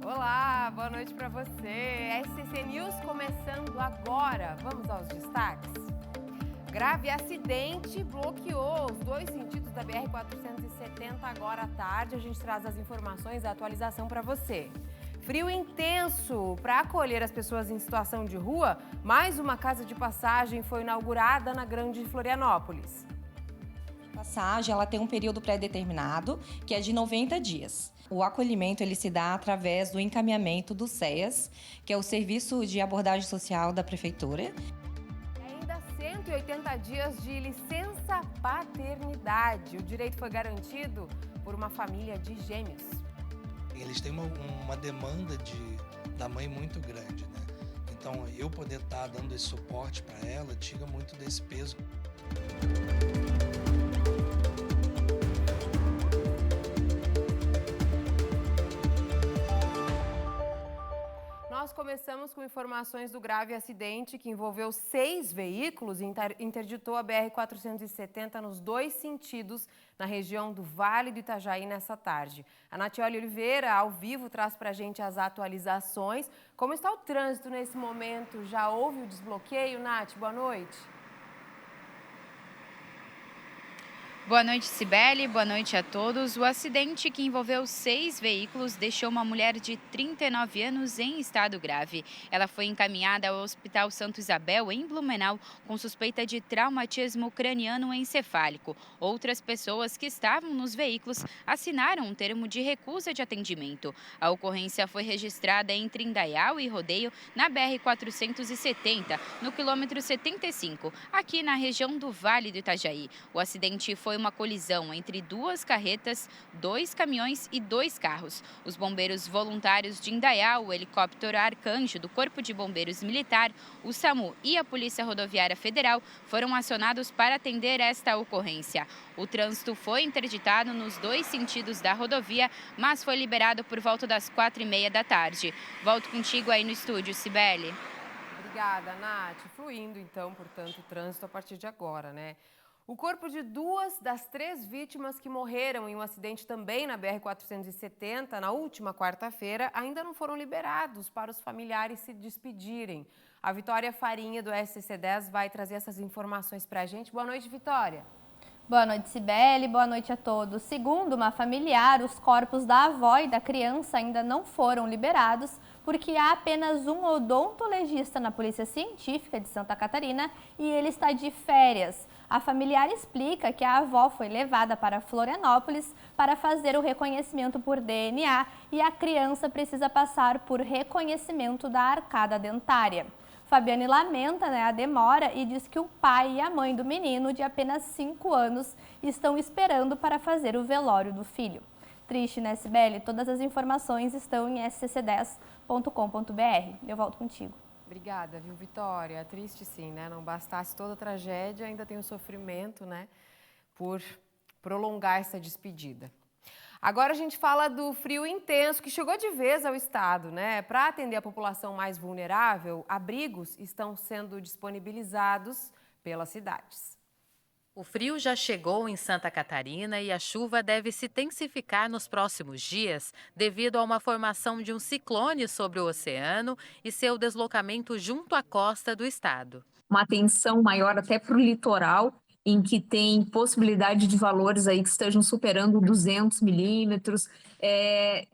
Olá, boa noite para você. SCC News começando agora. Vamos aos destaques. Grave acidente bloqueou os dois sentidos da BR-470 agora à tarde. A gente traz as informações, a atualização para você. Frio intenso para acolher as pessoas em situação de rua. Mais uma casa de passagem foi inaugurada na Grande Florianópolis. A passagem ela tem um período pré-determinado, que é de 90 dias. O acolhimento ele se dá através do encaminhamento do SEAS, que é o Serviço de Abordagem Social da Prefeitura. E ainda 180 dias de licença paternidade. O direito foi garantido por uma família de gêmeos. Eles têm uma demanda da mãe muito grande, né? Então, eu poder estar dando esse suporte para ela, tira muito desse peso. Nós começamos com informações do grave acidente que envolveu 6 veículos e interditou a BR-470 nos dois sentidos na região do Vale do Itajaí nessa tarde. A Natiole Oliveira, ao vivo, traz para a gente as atualizações. Como está o trânsito nesse momento? Já houve o desbloqueio? Nath, boa noite. Boa noite, Cibele. Boa noite a todos. O acidente que envolveu 6 veículos deixou uma mulher de 39 anos em estado grave. Ela foi encaminhada ao Hospital Santo Isabel, em Blumenau, com suspeita de traumatismo craniano encefálico. Outras pessoas que estavam nos veículos assinaram um termo de recusa de atendimento. A ocorrência foi registrada entre Indaial e Rodeio, na BR-470, no quilômetro 75, aqui na região do Vale do Itajaí. O acidente foi uma colisão entre 2 carretas, 2 caminhões e 2 carros. Os bombeiros voluntários de Indaial, o helicóptero Arcanjo do Corpo de Bombeiros Militar, o SAMU e a Polícia Rodoviária Federal foram acionados para atender esta ocorrência. O trânsito foi interditado nos 2 sentidos da rodovia, mas foi liberado por volta das 4h30 da tarde. Volto contigo aí no estúdio, Cibele. Obrigada, Nath. Fluindo, então, portanto, o trânsito a partir de agora, né? O corpo de 2 das 3 vítimas que morreram em um acidente também na BR-470, na última quarta-feira, ainda não foram liberados para os familiares se despedirem. A Vitória Farinha, do SCC10, vai trazer essas informações para a gente. Boa noite, Vitória. Boa noite, Cibele. Boa noite a todos. Segundo uma familiar, os corpos da avó e da criança ainda não foram liberados porque há apenas um odontologista na Polícia Científica de Santa Catarina e ele está de férias. A familiar explica que a avó foi levada para Florianópolis para fazer o reconhecimento por DNA e a criança precisa passar por reconhecimento da arcada dentária. Fabiane lamenta a demora e diz que o pai e a mãe do menino, de apenas 5 anos, estão esperando para fazer o velório do filho. Triste, né, Cibele? Todas as informações estão em scc10.com.br. Eu volto contigo. Obrigada, viu, Vitória? Triste sim, né? Não bastasse toda a tragédia, ainda tem o sofrimento, né? Por prolongar essa despedida. Agora a gente fala do frio intenso que chegou de vez ao estado, né? Para atender a população mais vulnerável, abrigos estão sendo disponibilizados pelas cidades. O frio já chegou em Santa Catarina e a chuva deve se intensificar nos próximos dias devido a uma formação de um ciclone sobre o oceano e seu deslocamento junto à costa do estado. Uma atenção maior até para o litoral, em que tem possibilidade de valores aí que estejam superando 200 milímetros.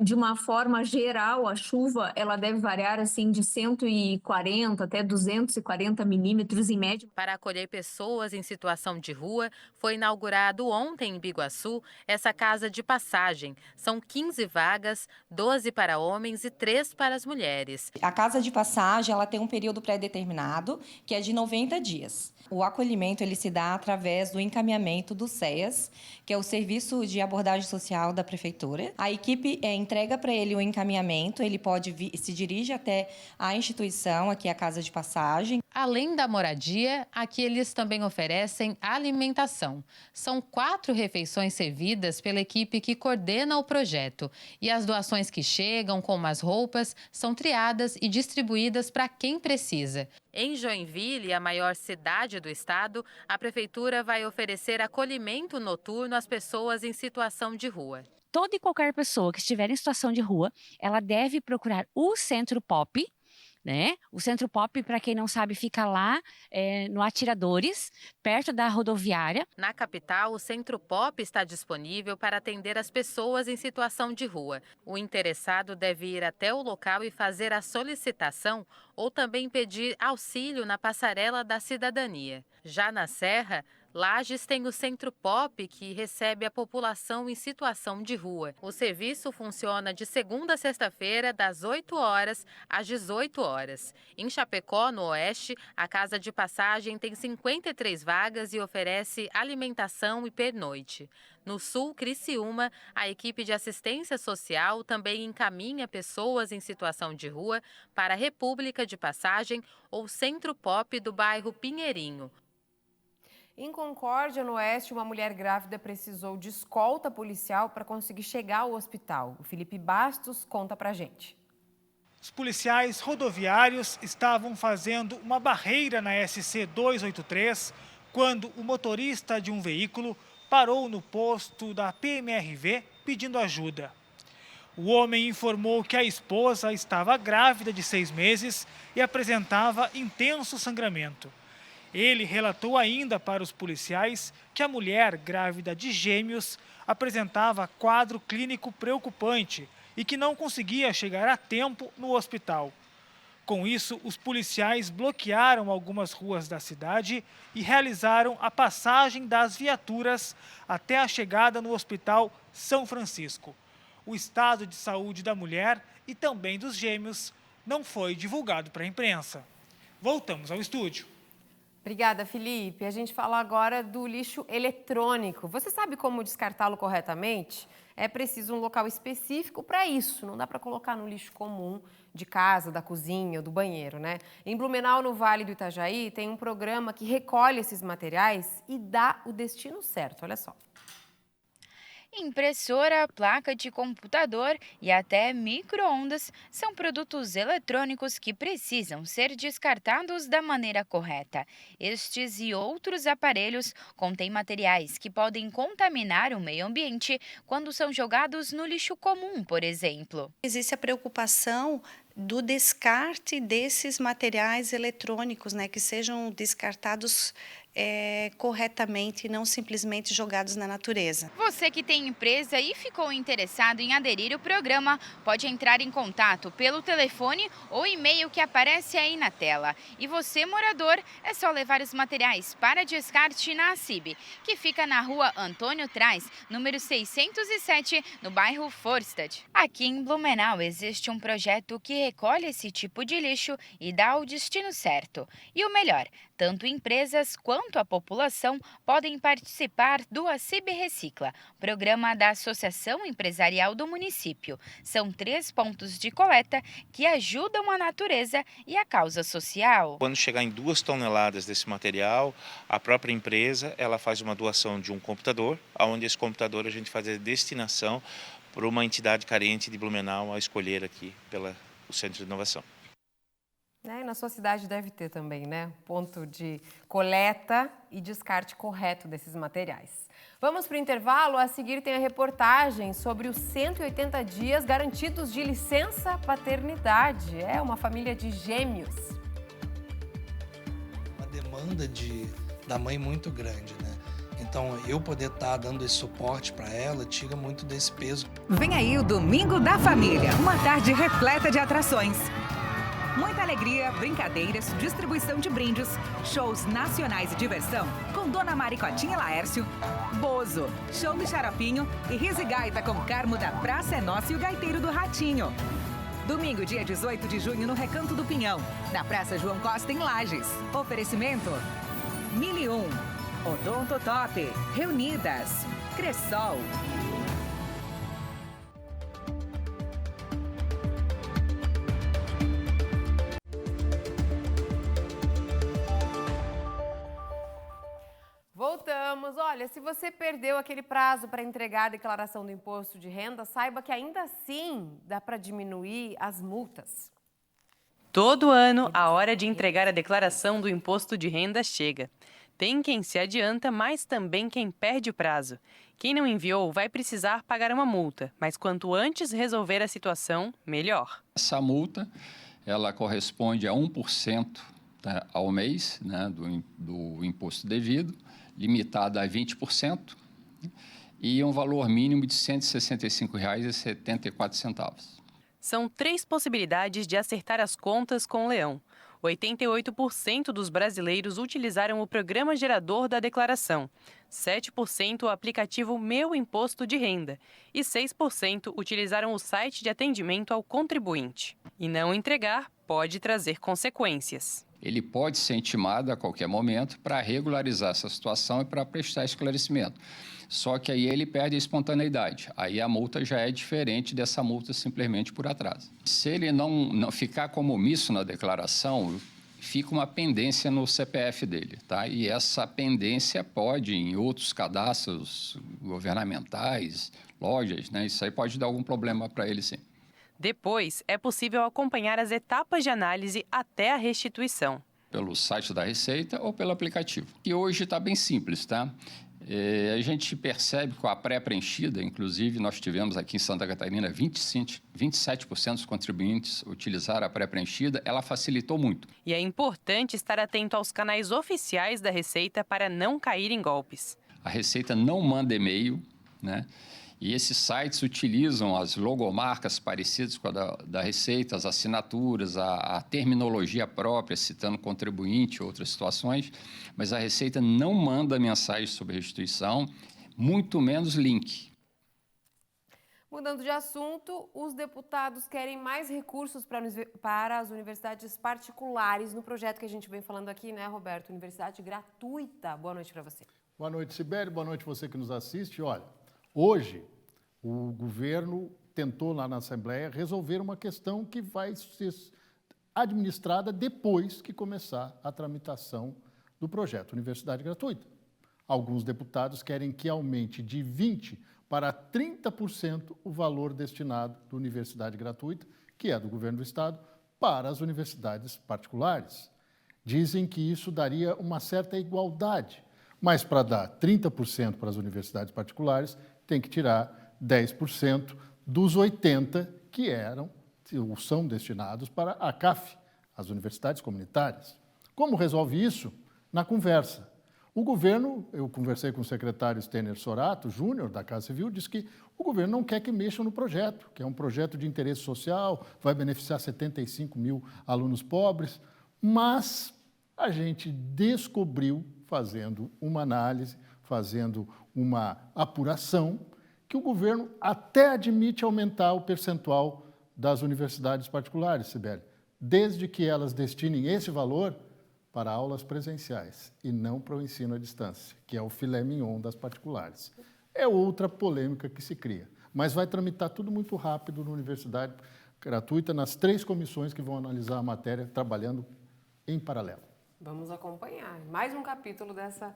De uma forma geral, a chuva ela deve variar assim de 140 até 240 milímetros em média. Para acolher pessoas em situação de rua, foi inaugurado ontem em Biguaçu essa casa de passagem. São 15 vagas, 12 para homens e 3 para as mulheres. A casa de passagem ela tem um período pré-determinado, que é de 90 dias. O acolhimento ele se dá através do encaminhamento do SEAS, que é o Serviço de Abordagem Social da Prefeitura. A equipe entrega para ele o encaminhamento, ele se dirige até a instituição, aqui a casa de passagem. Além da moradia, aqui eles também oferecem alimentação. São 4 refeições servidas pela equipe que coordena o projeto. E as doações que chegam, como as roupas, são triadas e distribuídas para quem precisa. Em Joinville, a maior cidade do estado, a prefeitura vai oferecer acolhimento noturno às pessoas em situação de rua. toda e qualquer pessoa que estiver em situação de rua, ela deve procurar o Centro Pop, né? O Centro Pop, para quem não sabe, fica lá no Atiradores, perto da rodoviária. Na capital, o Centro Pop está disponível para atender as pessoas em situação de rua. O interessado deve ir até o local e fazer a solicitação ou também pedir auxílio na passarela da cidadania. Já na Serra, Lages tem o Centro Pop, que recebe a população em situação de rua. O serviço funciona de segunda a sexta-feira, das 8 horas às 18 horas. Em Chapecó, no Oeste, a Casa de Passagem tem 53 vagas e oferece alimentação e pernoite. No Sul, Criciúma, a equipe de assistência social também encaminha pessoas em situação de rua para a República de Passagem ou Centro Pop do bairro Pinheirinho. Em Concórdia, no Oeste, uma mulher grávida precisou de escolta policial para conseguir chegar ao hospital. O Felipe Bastos conta pra gente. Os policiais rodoviários estavam fazendo uma barreira na SC 283 quando o motorista de um veículo parou no posto da PMRV pedindo ajuda. O homem informou que a esposa estava grávida de 6 meses e apresentava intenso sangramento. Ele relatou ainda para os policiais que a mulher, grávida de gêmeos, apresentava quadro clínico preocupante e que não conseguia chegar a tempo no hospital. Com isso, os policiais bloquearam algumas ruas da cidade e realizaram a passagem das viaturas até a chegada no Hospital São Francisco. O estado de saúde da mulher e também dos gêmeos não foi divulgado para a imprensa. Voltamos ao estúdio. Obrigada, Felipe. A gente fala agora do lixo eletrônico. Você sabe como descartá-lo corretamente? É preciso um local específico para isso. Não dá para colocar no lixo comum de casa, da cozinha ou do banheiro, né? Em Blumenau, no Vale do Itajaí, tem um programa que recolhe esses materiais e dá o destino certo. Olha só. Impressora, placa de computador e até micro-ondas são produtos eletrônicos que precisam ser descartados da maneira correta. Estes e outros aparelhos contêm materiais que podem contaminar o meio ambiente quando são jogados no lixo comum, por exemplo. Existe a preocupação do descarte desses materiais eletrônicos, né, que sejam descartados corretamente e não simplesmente jogados na natureza. Você que tem empresa e ficou interessado em aderir ao programa, pode entrar em contato pelo telefone ou e-mail que aparece aí na tela. E você, morador, é só levar os materiais para descarte na ACIB, que fica na rua Antônio Traz, número 607, no bairro Forstad. Aqui em Blumenau existe um projeto que recolhe esse tipo de lixo e dá o destino certo. E o melhor, tanto empresas quanto a população podem participar do ACIB Recicla, programa da Associação Empresarial do município. São 3 pontos de coleta que ajudam a natureza e a causa social. Quando chegar em 2 toneladas desse material, a própria empresa ela faz uma doação de um computador, onde esse computador a gente faz a destinação para uma entidade carente de Blumenau a escolher aqui pelo Centro de Inovação. E na sua cidade deve ter também, né? Ponto de coleta e descarte correto desses materiais. Vamos para o intervalo. A seguir tem a reportagem sobre os 180 dias garantidos de licença paternidade. É uma família de gêmeos. Uma demanda da mãe muito grande, né? Então, eu poder estar dando esse suporte para ela tira muito desse peso. Vem aí o Domingo da Família, uma tarde repleta de atrações. Muita alegria, brincadeiras, distribuição de brindes, shows nacionais e diversão com Dona Maricotinha Laércio, Bozo, show do Xaropinho e Risa e Gaita com Carmo da Praça é Nossa e o Gaiteiro do Ratinho. Domingo, dia 18 de junho, no Recanto do Pinhão, na Praça João Costa, em Lages. Oferecimento 1001, Odonto Top, Reunidas, Cressol. Voltamos. Olha, se você perdeu aquele prazo para entregar a declaração do imposto de renda, saiba que ainda assim dá para diminuir as multas. Todo ano, a hora de entregar a declaração do imposto de renda chega. Tem quem se adianta, mas também quem perde o prazo. Quem não enviou vai precisar pagar uma multa, mas quanto antes resolver a situação, melhor. Essa multa, ela corresponde a 1%, né, ao mês, né, do imposto devido, limitada a 20%, e um valor mínimo de R$ 165,74. São 3 possibilidades de acertar as contas com o leão. 88% dos brasileiros utilizaram o programa gerador da declaração, 7% o aplicativo Meu Imposto de Renda e 6% utilizaram o site de atendimento ao contribuinte. E não entregar pode trazer consequências. Ele pode ser intimado a qualquer momento para regularizar essa situação e para prestar esclarecimento. Só que aí ele perde a espontaneidade. Aí a multa já é diferente dessa multa simplesmente por atraso. Se ele não ficar como omisso na declaração, fica uma pendência no CPF dele, tá? E essa pendência pode, em outros cadastros governamentais, lojas, né? Isso aí pode dar algum problema para ele, sim. Depois, é possível acompanhar as etapas de análise até a restituição. Pelo site da Receita ou pelo aplicativo. E hoje está bem simples, tá? A gente percebe com a pré-preenchida, inclusive nós tivemos aqui em Santa Catarina 27% dos contribuintes utilizaram a pré-preenchida, ela facilitou muito. E é importante estar atento aos canais oficiais da Receita para não cair em golpes. A Receita não manda e-mail, né? E esses sites utilizam as logomarcas parecidas com a da Receita, as assinaturas, a terminologia própria, citando contribuinte, outras situações, mas a Receita não manda mensagem sobre restituição, muito menos link. Mudando de assunto, os deputados querem mais recursos para as universidades particulares no projeto que a gente vem falando aqui, né, Roberto? Universidade gratuita. Boa noite para você. Boa noite, Sibeli. Boa noite você que nos assiste. Olha, hoje o governo tentou lá na Assembleia resolver uma questão que vai ser administrada depois que começar a tramitação do projeto Universidade Gratuita. Alguns deputados querem que aumente de 20% para 30% o valor destinado da Universidade Gratuita, que é do governo do Estado, para as universidades particulares. Dizem que isso daria uma certa igualdade, mas para dar 30% para as universidades particulares, tem que tirar 10% dos 80% que são destinados para a CAF, as universidades comunitárias. Como resolve isso? Na conversa. O governo, eu conversei com o secretário Stener Sorato Júnior, da Casa Civil, disse que o governo não quer que mexam no projeto, que é um projeto de interesse social, vai beneficiar 75 mil alunos pobres, mas a gente descobriu, fazendo uma análise, fazendo uma apuração, que o governo até admite aumentar o percentual das universidades particulares, Sibeli, desde que elas destinem esse valor para aulas presenciais e não para o ensino à distância, que é o filé mignon das particulares. É outra polêmica que se cria, mas vai tramitar tudo muito rápido na Universidade Gratuita, nas 3 comissões que vão analisar a matéria, trabalhando em paralelo. Vamos acompanhar. Mais um capítulo dessa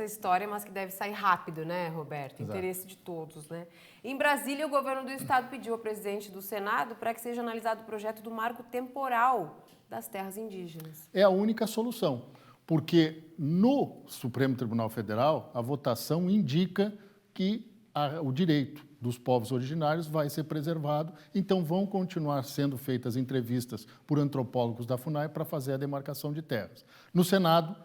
história, mas que deve sair rápido, né, Roberto? Exato. Interesse de todos, né? Em Brasília, o governo do estado pediu ao presidente do Senado para que seja analisado o projeto do marco temporal das terras indígenas. É a única solução, porque no Supremo Tribunal Federal, a votação indica que o direito dos povos originários vai ser preservado, então vão continuar sendo feitas entrevistas por antropólogos da FUNAI para fazer a demarcação de terras. No Senado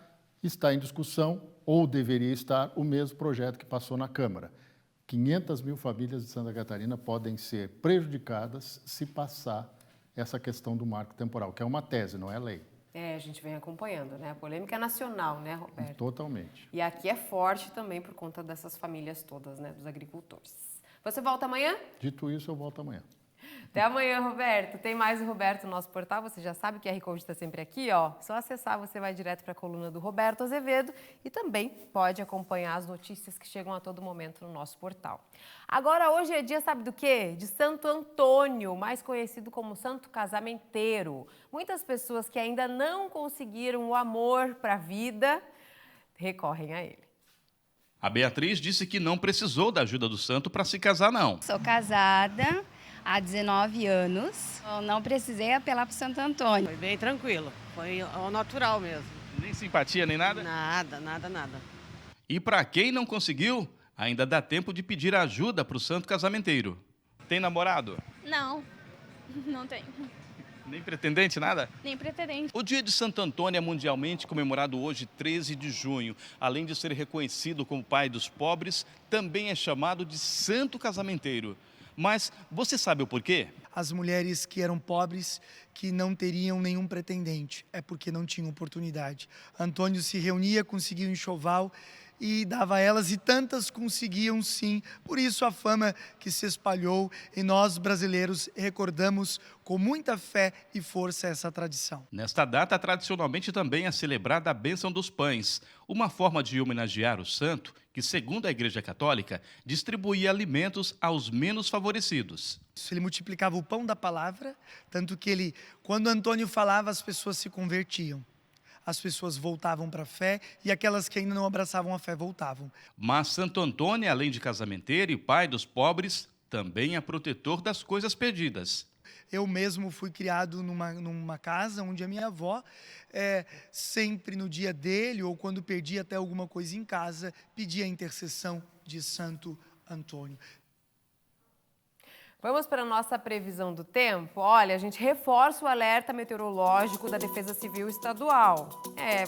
está em discussão, ou deveria estar, o mesmo projeto que passou na Câmara. 500 mil famílias de Santa Catarina podem ser prejudicadas se passar essa questão do marco temporal, que é uma tese, não é lei. A gente vem acompanhando, né? A polêmica é nacional, né, Roberto? Totalmente. E aqui é forte também por conta dessas famílias todas, né, dos agricultores. Você volta amanhã? Dito isso, eu volto amanhã. Até amanhã, Roberto. Tem mais o Roberto no nosso portal, você já sabe que a QR Code está sempre aqui, ó. Só acessar, você vai direto para a coluna do Roberto Azevedo e também pode acompanhar as notícias que chegam a todo momento no nosso portal. Agora, hoje é dia, sabe do quê? De Santo Antônio, mais conhecido como Santo Casamenteiro. Muitas pessoas que ainda não conseguiram o amor para a vida recorrem a ele. A Beatriz disse que não precisou da ajuda do santo para se casar, não. Sou casada há 19 anos. Eu não precisei apelar para o Santo Antônio. Foi bem tranquilo, foi ao natural mesmo. Nem simpatia, nem nada? Nada, nada, nada. E para quem não conseguiu, ainda dá tempo de pedir ajuda para o santo casamenteiro. Tem namorado? Não, não tem. Nem pretendente, nada? Nem pretendente. O Dia de Santo Antônio é mundialmente comemorado hoje, 13 de junho. Além de ser reconhecido como pai dos pobres, também é chamado de santo casamenteiro. Mas você sabe o porquê? As mulheres que eram pobres, que não teriam nenhum pretendente, é porque não tinham oportunidade. Antônio se reunia, conseguia um enxoval e dava a elas, e tantas conseguiam sim. Por isso a fama que se espalhou, e nós brasileiros recordamos com muita fé e força essa tradição. Nesta data, tradicionalmente também é celebrada a bênção dos pães, uma forma de homenagear o santo que, segundo a Igreja Católica, distribuía alimentos aos menos favorecidos. Ele multiplicava o pão da palavra, tanto que ele, quando Antônio falava, as pessoas se convertiam. As pessoas voltavam para a fé e aquelas que ainda não abraçavam a fé voltavam. Mas Santo Antônio, além de casamenteiro e pai dos pobres, também é protetor das coisas perdidas. Eu mesmo fui criado numa casa onde a minha avó, sempre no dia dele, ou quando perdia até alguma coisa em casa, pedia a intercessão de Santo Antônio. Vamos para a nossa previsão do tempo? Olha, a gente reforça o alerta meteorológico da Defesa Civil Estadual.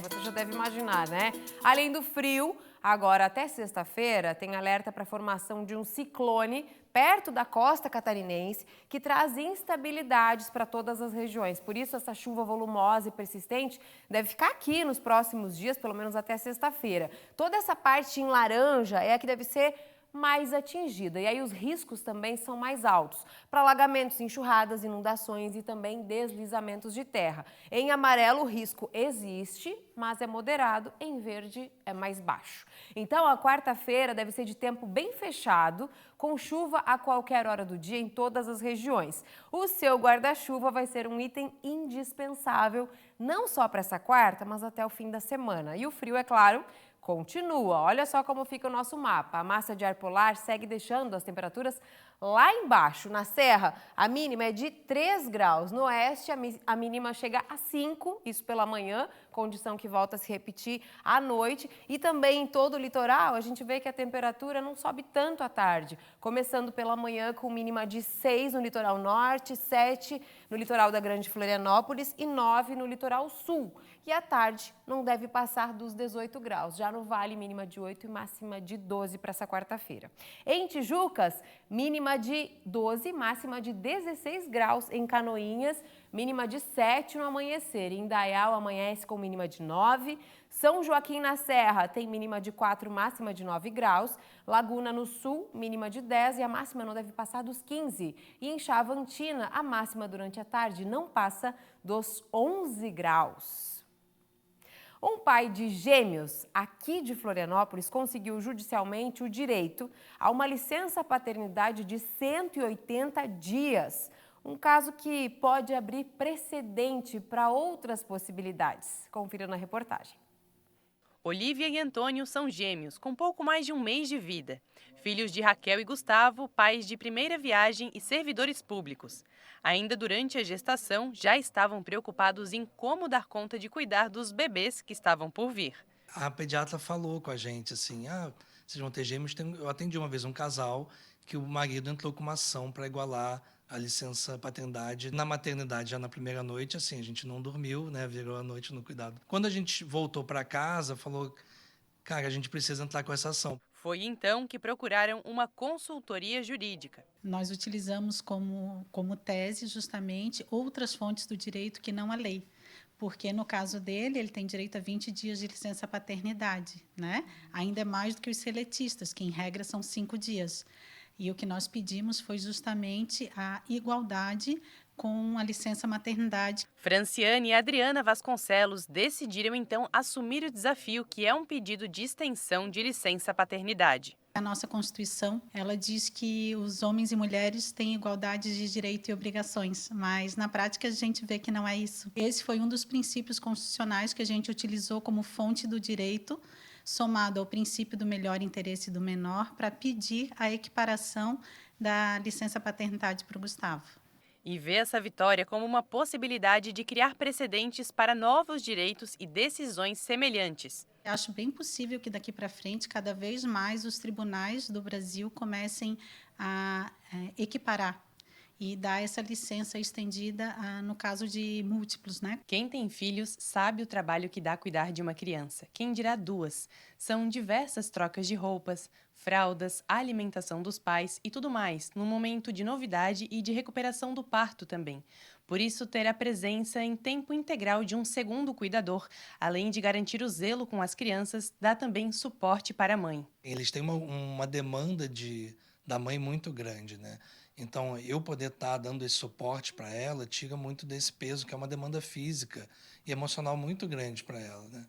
Você já deve imaginar, né? Além do frio, agora até sexta-feira, tem alerta para a formação de um ciclone perto da costa catarinense, que traz instabilidades para todas as regiões. Por isso, essa chuva volumosa e persistente deve ficar aqui nos próximos dias, pelo menos até sexta-feira. Toda essa parte em laranja é a que deve ser mais atingida. E aí os riscos também são mais altos para alagamentos, enxurradas, inundações e também deslizamentos de terra. Em amarelo o risco existe, mas é moderado. Em verde é mais baixo. Então a quarta-feira deve ser de tempo bem fechado, com chuva a qualquer hora do dia em todas as regiões. O seu guarda-chuva vai ser um item indispensável, não só para essa quarta, mas até o fim da semana. E o frio, é claro, continua. Olha só como fica o nosso mapa. A massa de ar polar segue deixando as temperaturas lá embaixo. Na Serra, a mínima é de 3 graus. No oeste, a mínima chega a 5, isso pela manhã, condição que volta a se repetir à noite. E também em todo o litoral, a gente vê que a temperatura não sobe tanto à tarde. Começando pela manhã com mínima de 6 no litoral norte, 7 no litoral da Grande Florianópolis e 9 no litoral sul. E à tarde não deve passar dos 18 graus. Já no Vale, mínima de 8 e máxima de 12 para essa quarta-feira. Em Tijucas, mínima de 12, máxima de 16 graus em Canoinhas, mínima de 7 no amanhecer. Em Indaial, amanhece com mínima de 9. São Joaquim na Serra tem mínima de 4, máxima de 9 graus. Laguna no Sul, mínima de 10 e a máxima não deve passar dos 15. E em Chavantina, a máxima durante a tarde não passa dos 11 graus. Um pai de gêmeos aqui de Florianópolis conseguiu judicialmente o direito a uma licença paternidade de 180 dias. Um caso que pode abrir precedente para outras possibilidades. Confira na reportagem. Olívia e Antônio são gêmeos, com pouco mais de um mês de vida. Filhos de Raquel e Gustavo, pais de primeira viagem e servidores públicos. Ainda durante a gestação, já estavam preocupados em como dar conta de cuidar dos bebês que estavam por vir. A pediatra falou com a gente assim, vocês vão ter gêmeos. Eu atendi uma vez um casal que o marido entrou com uma ação para igualar a licença paternidade na maternidade já na primeira noite. Assim, a gente não dormiu, né? Virou a noite no cuidado. Quando a gente voltou para casa, falou, cara, a gente precisa entrar com essa ação. Foi então que procuraram uma consultoria jurídica. Nós utilizamos como tese justamente outras fontes do direito que não a lei. Porque no caso dele, ele tem direito a 20 dias de licença paternidade, né? Ainda é mais do que os seletistas, que em regra são 5 dias. E o que nós pedimos foi justamente a igualdade com a licença maternidade. Franciane e Adriana Vasconcelos decidiram então assumir o desafio, que é um pedido de extensão de licença paternidade. A nossa Constituição, ela diz que os homens e mulheres têm igualdade de direito e obrigações, mas na prática a gente vê que não é isso. Esse foi um dos princípios constitucionais que a gente utilizou como fonte do direito, somado ao princípio do melhor interesse do menor, para pedir a equiparação da licença paternidade para o Gustavo. e vê essa vitória como uma possibilidade de criar precedentes para novos direitos e decisões semelhantes. Acho bem possível que daqui para frente, cada vez mais, os tribunais do Brasil comecem a equiparar e dar essa licença estendida no caso de múltiplos, né? Quem tem filhos sabe o trabalho que dá cuidar de uma criança. Quem dirá duas? São diversas trocas de roupas, fraldas, alimentação dos pais e tudo mais, num momento de novidade e de recuperação do parto também. Por isso, ter a presença em tempo integral de um segundo cuidador, além de garantir o zelo com as crianças, dá também suporte para a mãe. Eles têm uma demanda da mãe muito grande, né? Então, eu poder estar dando esse suporte para ela tira muito desse peso, que é uma demanda física e emocional muito grande para ela, né?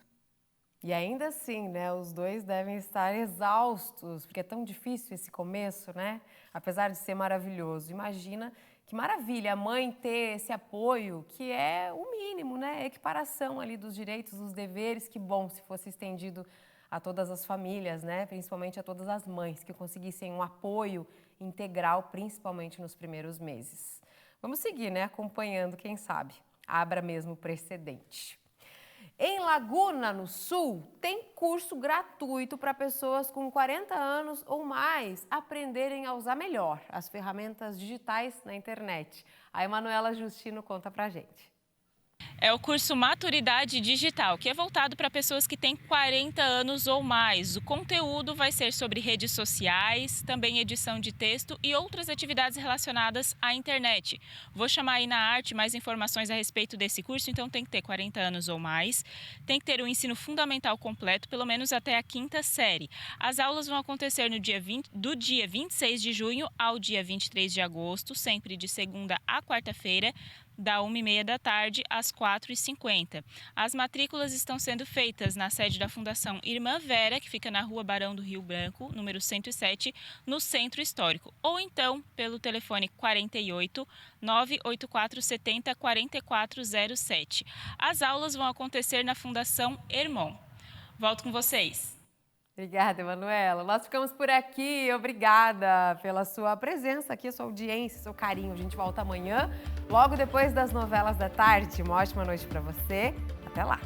E ainda assim, né, os dois devem estar exaustos, porque é tão difícil esse começo, né? Apesar de ser maravilhoso. Imagina que maravilha a mãe ter esse apoio, que é o mínimo, né? A equiparação ali dos direitos, dos deveres. Que bom se fosse estendido a todas as famílias, né? Principalmente a todas as mães, que conseguissem um apoio integral, principalmente nos primeiros meses. Vamos seguir, né? Acompanhando, quem sabe, abra mesmo precedente. Em Laguna, no Sul, tem curso gratuito para pessoas com 40 anos ou mais aprenderem a usar melhor as ferramentas digitais na internet. A Emanuela Justino conta pra gente. É o curso Maturidade Digital, que é voltado para pessoas que têm 40 anos ou mais. O conteúdo vai ser sobre redes sociais, também edição de texto e outras atividades relacionadas à internet. Vou chamar aí na arte mais informações a respeito desse curso, então tem que ter 40 anos ou mais, tem que ter o ensino fundamental completo, pelo menos até a 5ª série. As aulas vão acontecer do dia 26 de junho ao dia 23 de agosto, sempre de segunda a quarta-feira, da 1h30 da tarde às 4h50. As matrículas estão sendo feitas na sede da Fundação Irmã Vera, que fica na Rua Barão do Rio Branco, número 107, no Centro Histórico. Ou então pelo telefone 48 984 70 4407. As aulas vão acontecer na Fundação Hermon. Volto com vocês. Obrigada, Emanuela. Nós ficamos por aqui. Obrigada pela sua presença aqui, sua audiência, seu carinho. A gente volta amanhã, logo depois das novelas da tarde. Uma ótima noite para você. Até lá.